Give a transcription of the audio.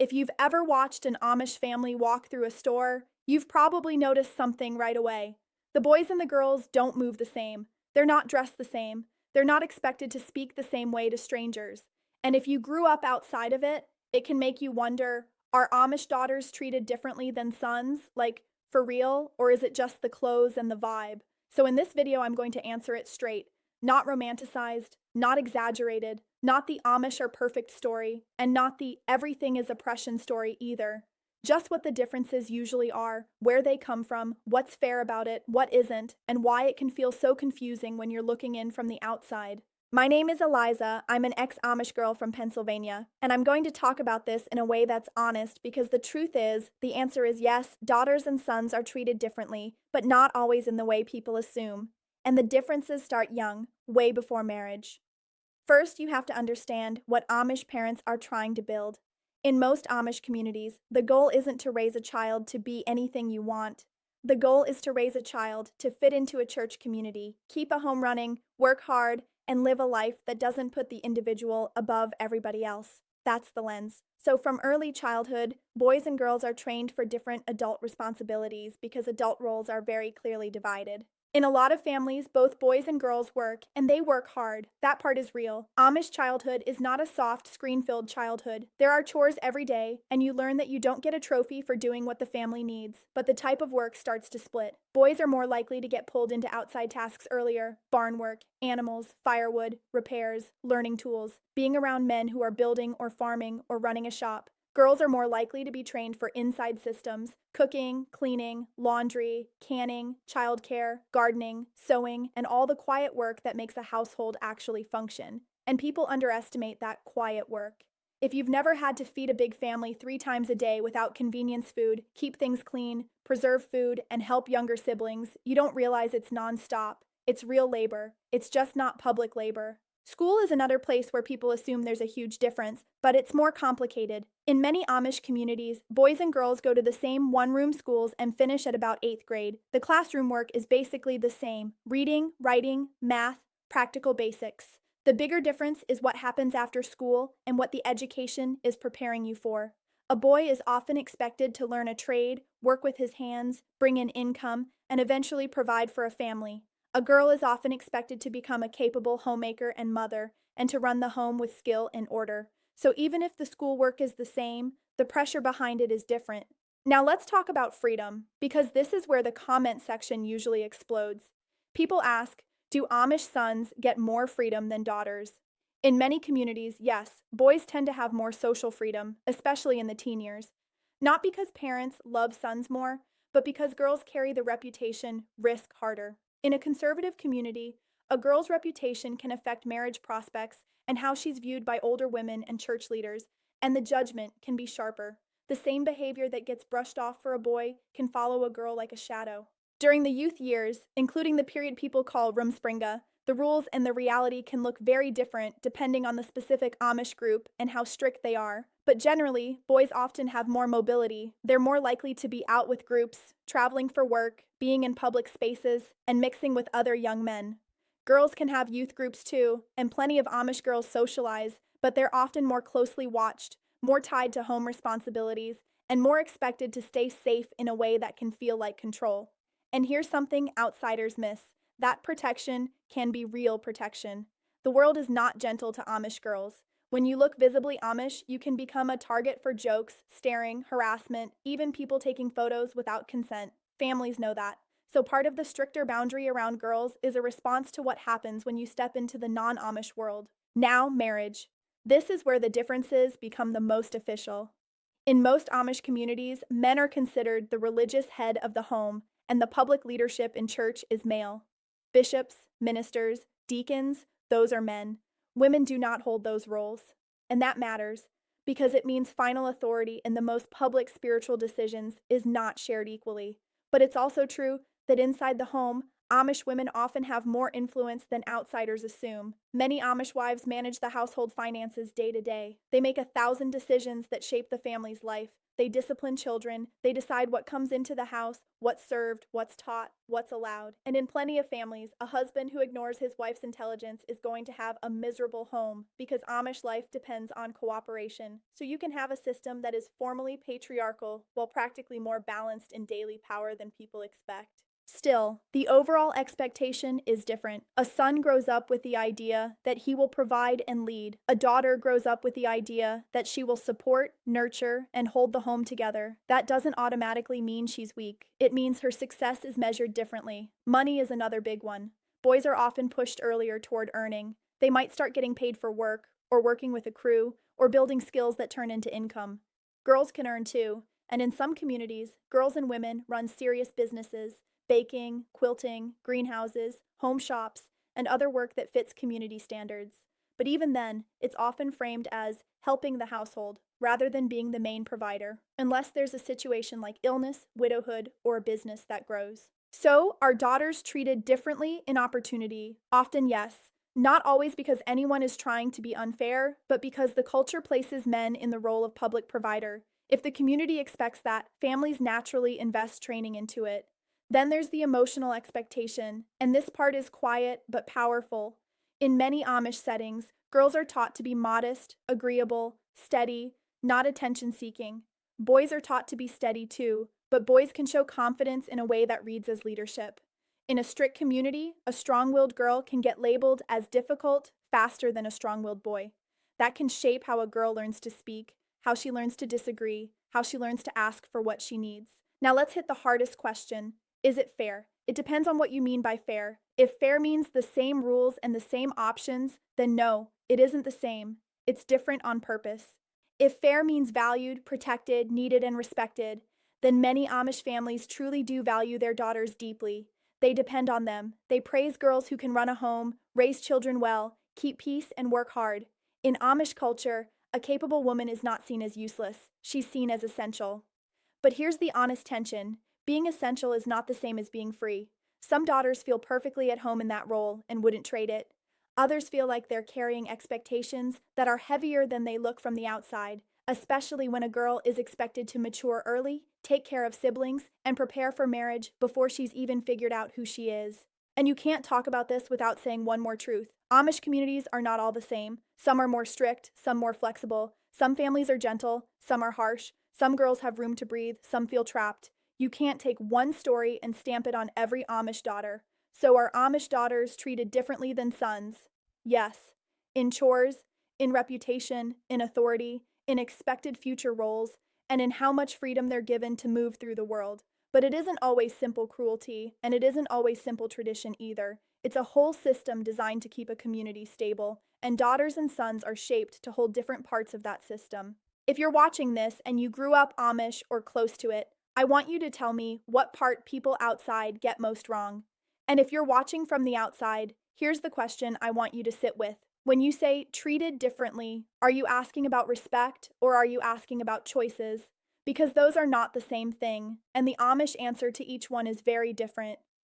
If you've ever watched an Amish family walk through a store, you've probably noticed something right away. The boys and the girls don't move the same. They're not dressed the same. They're not expected to speak the same way to strangers. And if you grew up outside of it, it can make you wonder, are Amish daughters treated differently than sons? Like, for real? Or is it just the clothes and the vibe? So in this video, I'm going to answer it straight. Not romanticized, not exaggerated, not the Amish are perfect story, and not the everything is oppression story either. Just what the differences usually are, where they come from, what's fair about it, what isn't, and why it can feel so confusing when you're looking in from the outside. My name is Eliza. I'm an ex-Amish girl from Pennsylvania, and I'm going to talk about this in a way that's honest because the truth is, the answer is yes, daughters and sons are treated differently, but not always in the way people assume. And the differences start young, way before marriage. First, you have to understand what Amish parents are trying to build. In most Amish communities, the goal isn't to raise a child to be anything you want. The goal is to raise a child to fit into a church community, keep a home running, work hard, and live a life that doesn't put the individual above everybody else. That's the lens. So from early childhood, boys and girls are trained for different adult responsibilities because adult roles are very clearly divided. In a lot of families, both boys and girls work, and they work hard. That part is real. Amish childhood is not a soft, screen-filled childhood. There are chores every day, and you learn that you don't get a trophy for doing what the family needs, but the type of work starts to split. Boys are more likely to get pulled into outside tasks earlier: barn work, animals, firewood, repairs, learning tools, being around men who are building or farming or running a shop. Girls are more likely to be trained for inside systems: cooking, cleaning, laundry, canning, childcare, gardening, sewing, and all the quiet work that makes a household actually function. And people underestimate that quiet work. If you've never had to feed a big family 3 times a day without convenience food, keep things clean, preserve food, and help younger siblings, you don't realize it's nonstop. It's real labor. It's just not public labor. School is another place where people assume there's a huge difference, but it's more complicated. In many Amish communities, boys and girls go to the same one-room schools and finish at about 8th grade. The classroom work is basically the same: reading, writing, math, practical basics. The bigger difference is what happens after school and what the education is preparing you for. A boy is often expected to learn a trade, work with his hands, bring in income, and eventually provide for a family. A girl is often expected to become a capable homemaker and mother, and to run the home with skill and order. So even if the schoolwork is the same, the pressure behind it is different. Now let's talk about freedom, because this is where the comment section usually explodes. People ask, do Amish sons get more freedom than daughters? In many communities, yes, boys tend to have more social freedom, especially in the teen years. Not because parents love sons more, but because girls carry the reputation risk harder. In a conservative community, a girl's reputation can affect marriage prospects and how she's viewed by older women and church leaders, and the judgment can be sharper. The same behavior that gets brushed off for a boy can follow a girl like a shadow. During the youth years, including the period people call Rumspringa, the rules and the reality can look very different depending on the specific Amish group and how strict they are. But generally, boys often have more mobility. They're more likely to be out with groups, traveling for work, being in public spaces, and mixing with other young men. Girls can have youth groups too, and plenty of Amish girls socialize, but they're often more closely watched, more tied to home responsibilities, and more expected to stay safe in a way that can feel like control. And here's something outsiders miss: that protection can be real protection. The world is not gentle to Amish girls. When you look visibly Amish, you can become a target for jokes, staring, harassment, even people taking photos without consent. Families know that. So part of the stricter boundary around girls is a response to what happens when you step into the non-Amish world. Now, marriage. This is where the differences become the most official. In most Amish communities, men are considered the religious head of the home, and the public leadership in church is male. Bishops, ministers, deacons, those are men. Women do not hold those roles. And that matters, because it means final authority in the most public spiritual decisions is not shared equally. But it's also true that inside the home, Amish women often have more influence than outsiders assume. Many Amish wives manage the household finances day to day. They make 1,000 decisions that shape the family's life. they discipline children, they decide what comes into the house, what's served, what's taught, what's allowed. And in plenty of families, a husband who ignores his wife's intelligence is going to have a miserable home because Amish life depends on cooperation. So you can have a system that is formally patriarchal while practically more balanced in daily power than people expect. Still, the overall expectation is different. A son grows up with the idea that he will provide and lead. A daughter grows up with the idea that she will support, nurture, and hold the home together. That doesn't automatically mean she's weak. It means her success is measured differently. Money is another big one. Boys are often pushed earlier toward earning. They might start getting paid for work, or working with a crew, or building skills that turn into income. Girls can earn too, and in some communities, girls and women run serious businesses: baking, quilting, greenhouses, home shops, and other work that fits community standards. But even then, it's often framed as helping the household rather than being the main provider, unless there's a situation like illness, widowhood, or a business that grows. So, are daughters treated differently in opportunity? Often, yes. Not always because anyone is trying to be unfair, but because the culture places men in the role of public provider. If the community expects that, families naturally invest training into it. Then there's the emotional expectation, and this part is quiet but powerful. In many Amish settings, girls are taught to be modest, agreeable, steady, not attention-seeking. Boys are taught to be steady too, but boys can show confidence in a way that reads as leadership. In a strict community, a strong-willed girl can get labeled as difficult faster than a strong-willed boy. That can shape how a girl learns to speak, how she learns to disagree, how she learns to ask for what she needs. Now let's hit the hardest question. Is it fair? It depends on what you mean by fair. If fair means the same rules and the same options, then no, it isn't the same. It's different on purpose. If fair means valued, protected, needed, and respected, then many Amish families truly do value their daughters deeply. They depend on them. They praise girls who can run a home, raise children well, keep peace, and work hard. In Amish culture, a capable woman is not seen as useless. She's seen as essential. But here's the honest tension. Being essential is not the same as being free. Some daughters feel perfectly at home in that role and wouldn't trade it. Others feel like they're carrying expectations that are heavier than they look from the outside, especially when a girl is expected to mature early, take care of siblings, and prepare for marriage before she's even figured out who she is. And you can't talk about this without saying one more truth. Amish communities are not all the same. Some are more strict, some more flexible. Some families are gentle, some are harsh. Some girls have room to breathe, some feel trapped. You can't take one story and stamp it on every Amish daughter. So are Amish daughters treated differently than sons? Yes. In chores, in reputation, in authority, in expected future roles, and in how much freedom they're given to move through the world. But it isn't always simple cruelty, and it isn't always simple tradition either. It's a whole system designed to keep a community stable, and daughters and sons are shaped to hold different parts of that system. If you're watching this and you grew up Amish or close to it, I want you to tell me what part people outside get most wrong. And if you're watching from the outside, here's the question I want you to sit with. When you say treated differently, are you asking about respect or are you asking about choices? Because those are not the same thing, and the Amish answer to each one is very different.